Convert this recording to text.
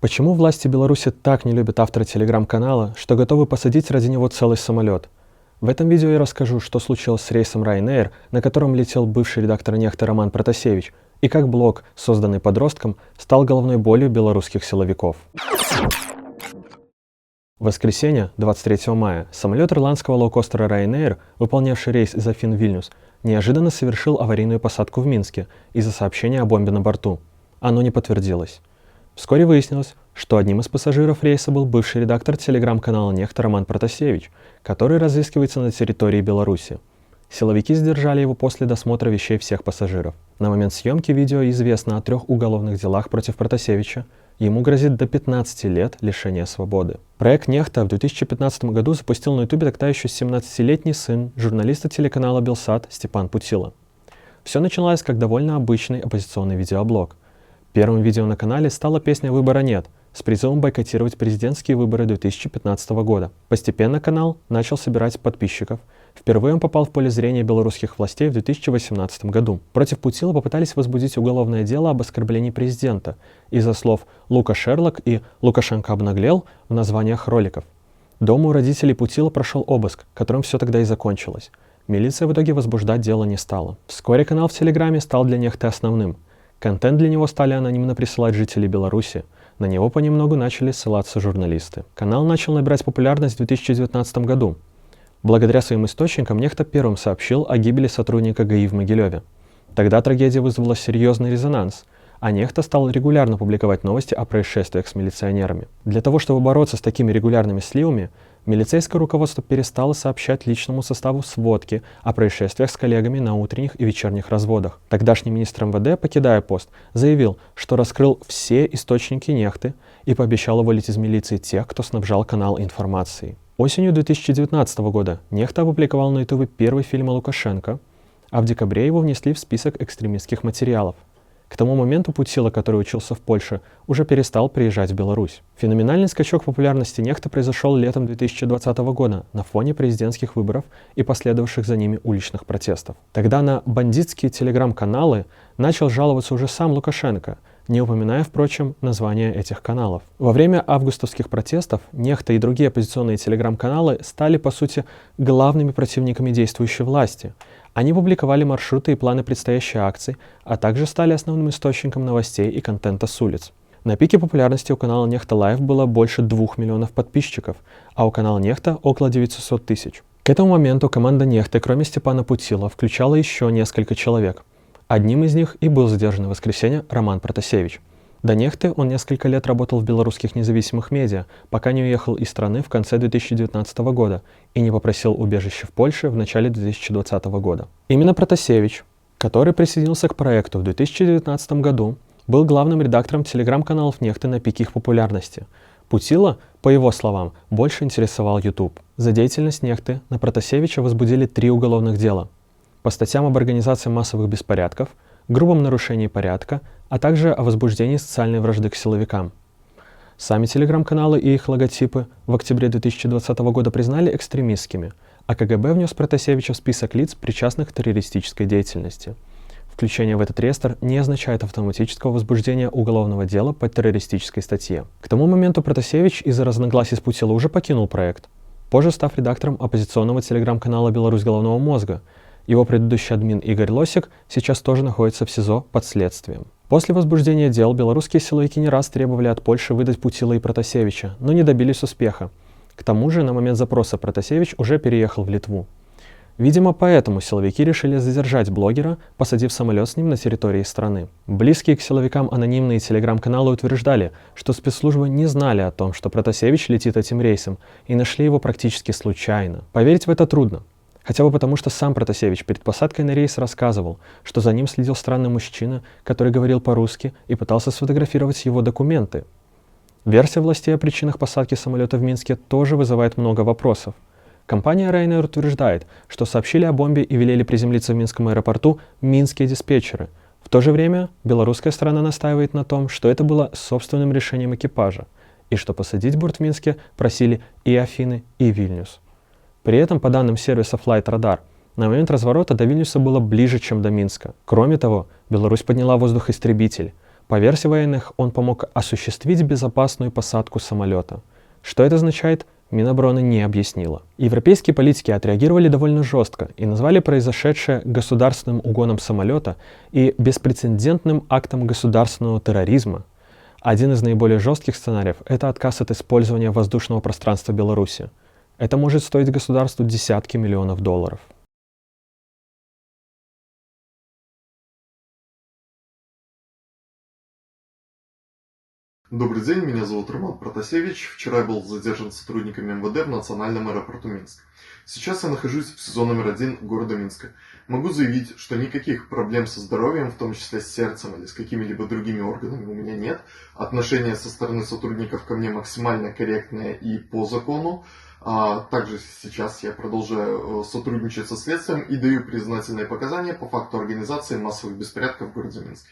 Почему власти Беларуси так не любят автора телеграм-канала, что готовы посадить ради него целый самолет? В этом видео я расскажу, что случилось с рейсом Ryanair, на котором летел бывший редактор «Нехты» Роман Протасевич, и как блог, созданный подростком, стал головной болью белорусских силовиков. В воскресенье, 23 мая, самолет ирландского лоукостера Ryanair, выполнявший рейс из Афин в Вильнюс, неожиданно совершил аварийную посадку в Минске из-за сообщения о бомбе на борту. Оно не подтвердилось. Вскоре выяснилось, что одним из пассажиров рейса был бывший редактор телеграм-канала «Нехта» Роман Протасевич, который разыскивается на территории Беларуси. Силовики задержали его после досмотра вещей всех пассажиров. На момент съемки видео известно о 3 уголовных делах против Протасевича. Ему грозит до 15 лет лишения свободы. Проект «Нехта» в 2015 году запустил на ютубе тогда еще 17-летний сын журналиста телеканала «Белсат» Степан Путила. Все началось как довольно обычный оппозиционный видеоблог. Первым видео на канале стала песня «Выбора нет» с призывом бойкотировать президентские выборы 2015 года. Постепенно канал начал собирать подписчиков. Впервые он попал в поле зрения белорусских властей в 2018 году. Против Путила попытались возбудить уголовное дело об оскорблении президента из-за слов «Лука Шерлок» и «Лукашенко обнаглел» в названиях роликов. Дома у родителей Путила прошел обыск, которым все тогда и закончилось. Милиция в итоге возбуждать дело не стала. Вскоре канал в Телеграме стал для Нехты основным. Контент для него стали анонимно присылать жители Беларуси. На него понемногу начали ссылаться журналисты. Канал начал набирать популярность в 2019 году. Благодаря своим источникам Нехта первым сообщил о гибели сотрудника ГАИ в Могилеве. Тогда трагедия вызвала серьезный резонанс, а Нехта стал регулярно публиковать новости о происшествиях с милиционерами. Для того, чтобы бороться с такими регулярными сливами, милицейское руководство перестало сообщать личному составу сводки о происшествиях с коллегами на утренних и вечерних разводах. Тогдашний министр МВД, покидая пост, заявил, что раскрыл все источники Нехты и пообещал уволить из милиции тех, кто снабжал канал информацией. Осенью 2019 года Нехта опубликовал на ютубе первый фильм о Лукашенко, а в декабре его внесли в список экстремистских материалов. К тому моменту Путила, который учился в Польше, уже перестал приезжать в Беларусь. Феноменальный скачок популярности Нехты произошел летом 2020 года на фоне президентских выборов и последовавших за ними уличных протестов. Тогда на бандитские телеграм-каналы начал жаловаться уже сам Лукашенко, не упоминая, впрочем, названия этих каналов. Во время августовских протестов Нехта и другие оппозиционные телеграм-каналы стали, по сути, главными противниками действующей власти. Они публиковали маршруты и планы предстоящей акции, а также стали основным источником новостей и контента с улиц. На пике популярности у канала Нехта Лайв было больше 2 миллионов подписчиков, а у канала Нехта около 900 тысяч. К этому моменту команда Нехты, кроме Степана Путила, включала еще несколько человек. Одним из них и был задержан в воскресенье Роман Протасевич. До Нехты он несколько лет работал в белорусских независимых медиа, пока не уехал из страны в конце 2019 года и не попросил убежище в Польше в начале 2020 года. Именно Протасевич, который присоединился к проекту в 2019 году, был главным редактором телеграм-каналов Нехты на пике их популярности. Путила, по его словам, больше интересовал YouTube. За деятельность Нехты на Протасевича возбудили 3 уголовных дела. По статьям об организации массовых беспорядков, грубом нарушении порядка, а также о возбуждении социальной вражды к силовикам. Сами телеграм-каналы и их логотипы в октябре 2020 года признали экстремистскими, а КГБ внес Протасевича в список лиц, причастных к террористической деятельности. Включение в этот реестр не означает автоматического возбуждения уголовного дела по террористической статье. К тому моменту Протасевич из-за разногласий с Путила уже покинул проект, позже став редактором оппозиционного телеграм-канала «Беларусь головного мозга». Его предыдущий админ Игорь Лосик сейчас тоже находится в СИЗО под следствием. После возбуждения дел белорусские силовики не раз требовали от Польши выдать Путила и Протасевича, но не добились успеха. К тому же на момент запроса Протасевич уже переехал в Литву. Видимо, поэтому силовики решили задержать блогера, посадив самолет с ним на территории страны. Близкие к силовикам анонимные телеграм-каналы утверждали, что спецслужбы не знали о том, что Протасевич летит этим рейсом, и нашли его практически случайно. Поверить в это трудно. Хотя бы потому, что сам Протасевич перед посадкой на рейс рассказывал, что за ним следил странный мужчина, который говорил по-русски и пытался сфотографировать его документы. Версия властей о причинах посадки самолета в Минске тоже вызывает много вопросов. Компания Ryanair утверждает, что сообщили о бомбе и велели приземлиться в Минском аэропорту минские диспетчеры. В то же время белорусская сторона настаивает на том, что это было собственным решением экипажа, и что посадить борт в Минске просили и Афины, и Вильнюс. При этом, по данным сервиса Flight Radar, на момент разворота до Вильнюса было ближе, чем до Минска. Кроме того, Беларусь подняла в воздух истребитель. По версии военных, он помог осуществить безопасную посадку самолета. Что это означает, Минобороны не объяснила. Европейские политики отреагировали довольно жестко и назвали произошедшее государственным угоном самолета и беспрецедентным актом государственного терроризма. Один из наиболее жестких сценариев – это отказ от использования воздушного пространства Беларуси. Это может стоить государству десятки миллионов долларов. Добрый день, меня зовут Роман Протасевич. Вчера я был задержан сотрудниками МВД в национальном аэропорту Минск. Сейчас я нахожусь в СИЗО номер 1 города Минска. Могу заявить, что никаких проблем со здоровьем, в том числе с сердцем или с какими-либо другими органами, у меня нет. Отношение со стороны сотрудников ко мне максимально корректное и по закону. Также сейчас я продолжаю сотрудничать со следствием и даю признательные показания по факту организации массовых беспорядков в городе Минске.